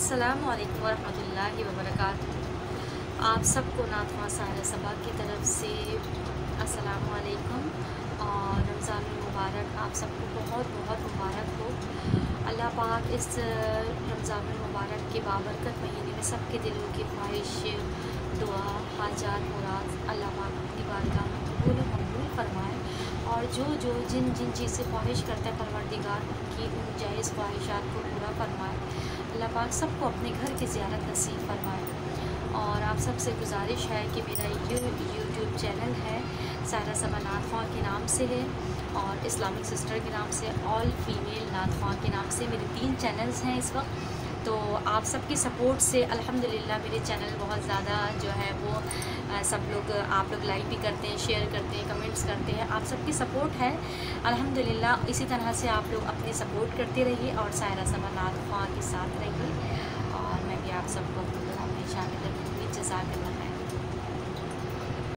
अस्सलामु अलैकुम वरहमतुल्लाहि वबरकातुहू। आप सबको नातवा सारा सबा की तरफ से अस्सलामु अलैकुम और रमज़ान मुबारक। आप सबको बहुत बहुत मुबारक हो। अल्लाह पाक इस रमज़ान मुबारक के बाबरकत महीने में सबके दिलों की ख्वाहिश, दुआ, हाजात, मुराद अल्लाह पाक अपनी बारगाह में कबूल मकबूल फरमाए। और जो जिन जिन चीज़ से ख्वाहिश करता है परवरदिगार उनकी उन जायज़ ख्वाहिशात को पूरा फरमाए। अल्लाह पाक सबको अपने घर की ज़ियारत नसीब फरमाए। और आप सबसे गुजारिश है कि मेरा यूट्यूब चैनल है सायरा सबा नातवा के नाम से है और इस्लामिक सिस्टर के नाम से, ऑल फीमेल नातवा के नाम से मेरे 3 चैनल्स हैं इस वक्त। तो आप सबकी सपोर्ट से अल्हम्दुलिल्लाह मेरे चैनल बहुत ज़्यादा जो है वो सब लोग, आप लोग लाइक भी करते हैं, शेयर करते हैं, कमेंट्स करते हैं। आप सबकी सपोर्ट है अल्हम्दुलिल्लाह। इसी तरह से आप लोग अपनी सपोर्ट करते रहिए और सायरा सबा नातवा के साथ रहिए और मैं भी आप सबको हमेशा शामिल रखूँगी। जज़ाकल्लाह।